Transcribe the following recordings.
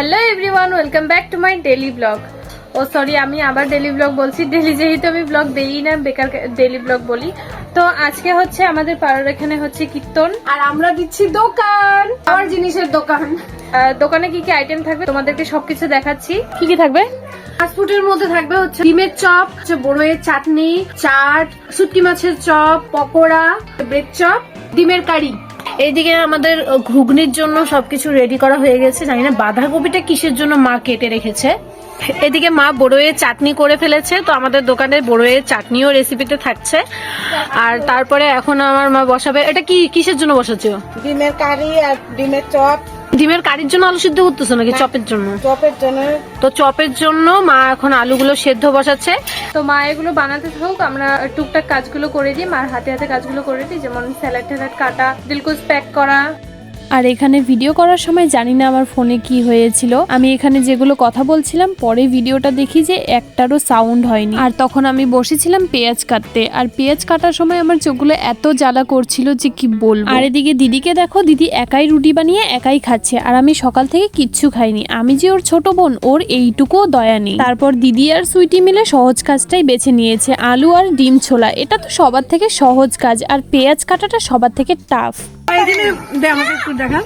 Hello everyone, welcome back to my daily blog. ও sorry, আমি আবার ডেইলি ব্লগ বলছি। ডেইলি যেহেতু আমি ব্লগ দেই না, বেকার ডেইলি ব্লগ বলি। তো আজকে হচ্ছে আমাদের পাড়ার এখানে হচ্ছে কীর্তন, আর আমরা দিচ্ছি দোকান, আমার জিনিসের দোকান। দোকানে কি কি আইটেম থাকবে তোমাদেরকে সবকিছু দেখাচ্ছি। কি কি থাকবে? ফাস্টফুডের মধ্যে থাকবে হচ্ছে ডিমের চপ, বড়ইয়ের চাটনি, চাট, শুটকি মাছের চপ, পকোড়া, ব্রেড চপ, ডিমের কারি। এইদিকে আমাদের ঘুগনির জন্য সবকিছু রেডি করা হয়ে গেছে। জানি না বাঁধাকপিটা কিসের জন্য মা কেটে রেখেছে। এদিকে মা বড়ইয়ের চাটনি করে ফেলেছে, তো আমাদের দোকানে বড়ইয়ের চাটনিও রেসিপিতে থাকছে। আর তারপরে এখন আমার মা বসাবে, এটা কি কিসের জন্য বসাচ্ছো? ডিমের কারি আর ডিমের চপ। ডিমের কারির জন্য আলু সিদ্ধ করতেছো নাকি চপের জন্য? চপের জন্য। তো চপের জন্য মা এখন আলুগুলো সেদ্ধ বসাচ্ছে। তো মা এগুলো বানাতে থাকুক, আমরা টুকটাক কাজগুলো করে দিই। মার হাতে হাতে কাজগুলো করে দিই, যেমন স্যালাড ট্যালাড কাটা, দিলকুশ প্যাক করা। আর এখানে ভিডিও করার সময় জানি না আমার ফোনে কি হয়েছিল, আমি এখানে যেগুলো কথা বলছিলাম পরে ভিডিওটা দেখি যে একটারও সাউন্ড হয়নি। আর তখন আমি বসেছিলাম পেঁয়াজ কাটতে, আর পেঁয়াজ কাটার সময় আমার চোখগুলো এত জ্বালা করছিল যে কি বলবো। আর এদিকে দিদিকে দেখো, দিদি একাই রুটি বানিয়ে একাই খাচ্ছে, আর আমি সকাল থেকে কিচ্ছু খাইনি। আমি যে ওর ছোট বোন, ওর এইটুকুও দয়া নেই। তারপর দিদি আর সুইটি মিলে সহজ কাজটাই বেছে নিয়েছে, আলু আর ডিম ছোলা। এটা তো সবার থেকে সহজ কাজ, আর পেঁয়াজ কাটাটা সবার থেকে টাফ। আমাকে একটু দেখা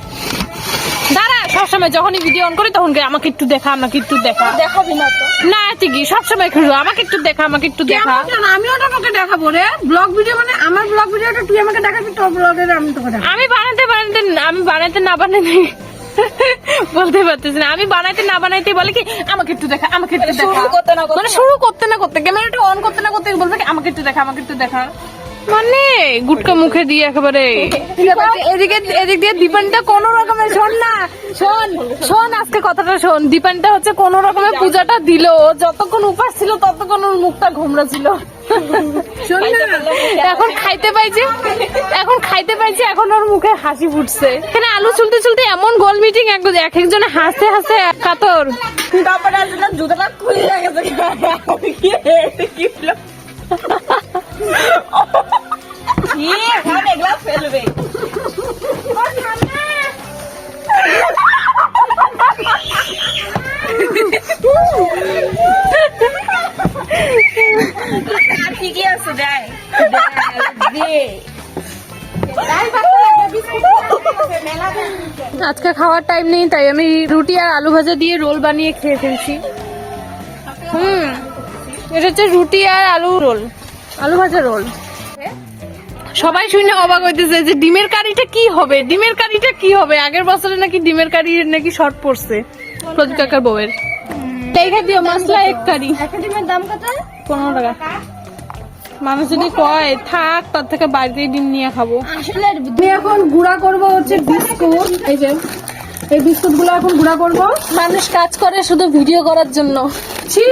দাঁড়া, সবসময় যখনই ভিডিও অন করি তখন আমাকে একটু দেখা, আমাকে একটু দেখা। দেখাবি না তো? না ঠিকই, সবসময় আমাকে একটু দেখা, আমাকে একটু দেখা। আমিও তো তোকে দেখাবো রে। ব্লগ ভিডিও মানে আমার ব্লগ ভিডিওটা তুই আমাকে দেখাবি, তোর ব্লগের আমি তোকে দেখাবো। আমি বানাতে না বানাতে বলতে পারতেছি না। আমি বানাইতে না বানাইতে বলে কি আমাকে একটু দেখা, আমাকে একটু দেখা। মানে শুরু করতে না করতে, ক্যামেরাটা অন করতে না করতে বলবে কি আমাকে একটু দেখা, আমাকে একটু দেখা। মানে গুটকা মুখে দিয়ে একেবারে এদিক দিয়ে দীপানটা কোন রকমের শোন আজকে কথাটা শোন। দীপানটা হচ্ছে কোন রকমের পূজাটা দিল, যতক্ষণ উপাস ছিল ততক্ষণ ওর মুখটা ঘোমরা ছিল। এখন খাইতে পাইছে, এখন ওর মুখে হাসি ফুটছে। এখানে আলু চুলতে চুলতে এমন গোল মিটিং, এক একজনে হাসতে হাসতে কাতর। তারপরে জুতোটা খুলে গেছে। ফেলবে ঠিকই আছে। আজকে খাওয়ার টাইম নেই, তাই আমি রুটি আর আলু ভাজা দিয়ে রোল বানিয়ে খেয়ে ফেলছি। এটা হচ্ছে রুটি আর আলু ভাজা রোল। সবাই শুনে অবাক হইতেছে যে ডিমের কারিটা কি হবে, ডিমের কারিটা কি হবে। আগের বছরে নাকি ডিমের কারি নাকি শর্ট পড়ছে প্রদীপ কাকার বউয়ের। দেখে দিও মশলা এক কারি। একটা ডিমের দাম কত? 15 টাকা। মানুষ যদি কয় থাক, তার থেকে বাড়িতেই ডিম নিয়ে খাবো। আসলে আমি এখন গুঁড়া করবো হচ্ছে বিস্কুট। এই যে এই বিস্কুট গুলো এখন গুঁড়া করবো। মানুষ কাজ করে শুধু ভিডিও করার জন্য। ছি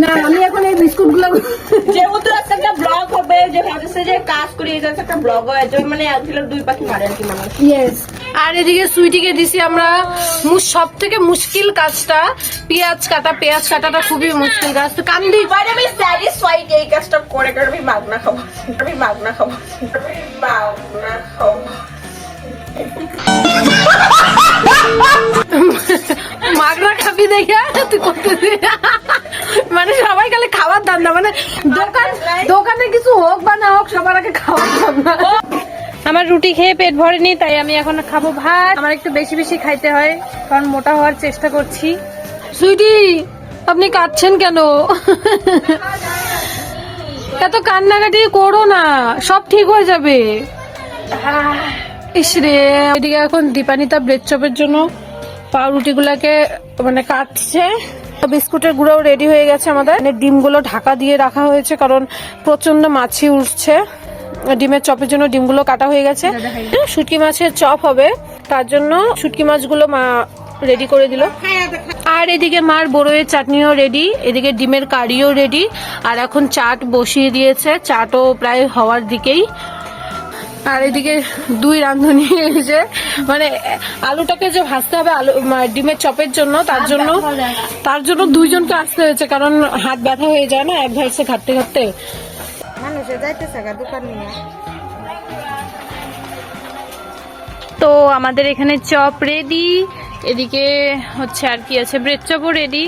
না, আমি এখন এই বিস্কুট গুলো যেহেতু একটা ব্লগ হবে, যে ভাবছে যে কাজ করি, এই একটা ব্লগ হয়, মানে এক কিলো দুই পাখি মারে আর কি মানুষ। ইয়েস। আর এদিকে সুইটিকে দিছি আমরা সব থেকে মুশকিল কাজটা, পেঁয়াজ কাটা। পেঁয়াজ কাটাটা খুবই মুশকিল কাজ। তো কান্দি আমি স্যাটিসফাইড এই কাজটা করে, কারণ আমি মাগনা খাবো। মাগনা খাবি দেখা তুই করতেছিস। মানে সবাই খালি খাবার দাম না, মানে দোকানে কিছু হোক বা না হোক সবার আগে খাবার দাম না। আমার রুটি খেয়ে পেট ভরেনি, তাই আমি এখন খাবো ভাত। আমার একটু বেশি বেশি খাইতে হয়, কারণ মোটা হওয়ার চেষ্টা করছি। সুইটি, আপনি কাঁদছেন কেন? এত কান্নাকাটি করো না, সব ঠিক হয়ে যাবে। ইসরে, এদিকে এখন দীপানিতা ব্রেড চপের জন্য পাউরুটি গুলাকে মানে কাটছে। বিস্কুটের গুঁড়াও রেডি হয়ে গেছে আমাদের। ডিমগুলো ঢাকা দিয়ে রাখা হয়েছে, কারণ প্রচন্ড মাছি উঠছে। ডিমের চপের জন্য ডিমগুলো কাটা হয়ে গেছে। শুটকি মাছের চপ হবে, তার জন্য শুটকি মাছগুলো মা রেডি করে দিল। আর এদিকে মার বড়ইয়ের চাটনিও রেডি, এদিকে ডিমের কারিও রেডি। আর এখন চাট বসিয়ে দিয়েছে, চাটও প্রায় হওয়ার দিকেই। আর এদিকে দুই রাঁধুনি এসে মানে আলুটাকে যে ভাজতে হবে আলু ডিমের চপের জন্য, তার জন্য দুইজনকে আসতে হয়েছে, কারণ হাত ব্যথা হয়ে যায় না এক ভাইসে ঘাটতে ঘাটতে। মানুষে যাইতেছে দোকান নিয়ে। তো আমাদের এখানে চপ রেডি, এদিকে হচ্ছে আর কি আছে, ব্রেড চপও রেডি।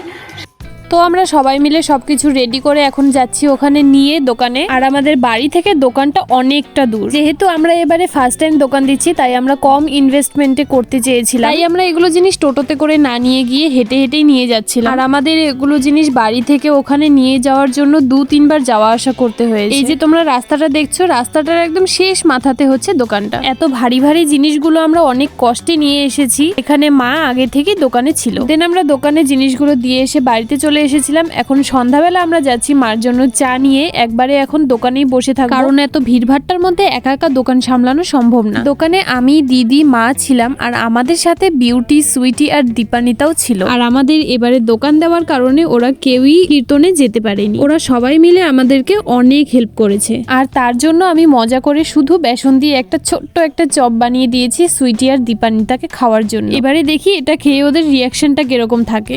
তো আমরা সবাই মিলে সবকিছু রেডি করে এখন যাচ্ছি ওখানে নিয়ে দোকানে। আর আমাদের বাড়ি থেকে দোকানটা অনেকটা দূর, যেহেতু আমরা এবারে ফার্স্ট টাইম দোকান দিচ্ছি তাই আমরা কম ইনভেস্টমেন্টে করতে চেয়েছিলাম, তাই আমরা এগুলো জিনিস টোটোতে করে না নিয়ে গিয়ে হেঁটে হেঁটেই নিয়ে যাচ্ছিলাম। আর আমাদের এগুলো জিনিস বাড়ি থেকে ওখানে নিয়ে যাওয়ার জন্য 2-3 বার যাওয়া আসা করতে হয়েছে। এই যে তোমরা রাস্তাটা দেখছো, রাস্তাটার একদম শেষ মাথাতে হচ্ছে দোকানটা। এত ভারী ভারী জিনিসগুলো আমরা অনেক কষ্টে নিয়ে এসেছি। এখানে মা আগে থেকে দোকানে ছিল, দেন আমরা দোকানে জিনিসগুলো দিয়ে এসে বাড়িতে চলে এসেছিলাম। এখন সন্ধ্যাবেলা আমরা যাচ্ছি মার জন্য চা নিয়ে, একবারে এখন দোকানেই বসে থাকবো, কারণ এত ভিড়ভাট্টার মধ্যে একা একা দোকান সামলানো সম্ভব না। দোকানে আমি, দিদি, মা ছিলাম, আর আমাদের সাথে বিউটি, সুইটি আর দীপানিতাও ছিল। আর আমাদের এবারে দোকান দেওয়ার কারণে ওরা কেউই কীর্তনে যেতে পারেনি, ওরা সবাই মিলে আমাদেরকে অনেক হেল্প করেছে। আর তার জন্য আমি মজা করে শুধু বেসন দিয়ে একটা ছোট্ট একটা চপ বানিয়ে দিয়েছি সুইটি আর দীপানিতাকে খাওয়ার জন্য। এবারে দেখি এটা খেয়ে ওদের রিয়াকশনটা কিরকম থাকে।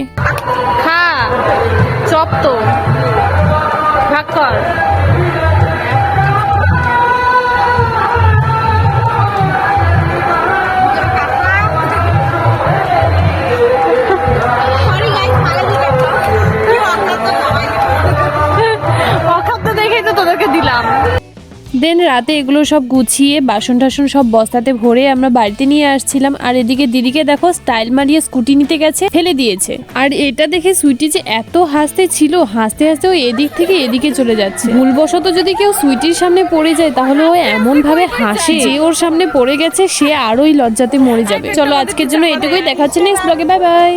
খা চপ তো ভাগ কর। অখাদ্য দেখেই তো তোদেরকে দিলাম। দেন রাতে এগুলো সব গুছিয়ে বাসন টাসন সব বস্তাতে ভরে আমরা বাড়িতে নিয়ে আসছিলাম। আর এদিকে দিদিকে দেখো স্টাইল মারিয়ে স্কুটি নিতে গেছে, ফেলে দিয়েছে। আর এটা দেখে সুইটি যে এত হাসতে ছিল, হাসতে হাসতে ও এদিক থেকে এদিকে চলে যাচ্ছে। ভুলবশত যদি কেউ সুইটির সামনে পড়ে যায় তাহলে ও এমন ভাবে হাসে যে ওর সামনে পড়ে গেছে সে আরোই লজ্জাতে মরে যাবে। চলো আজকের জন্য এটুকুই, দেখা হচ্ছে নেক্সট ব্লগে, বাই বাই।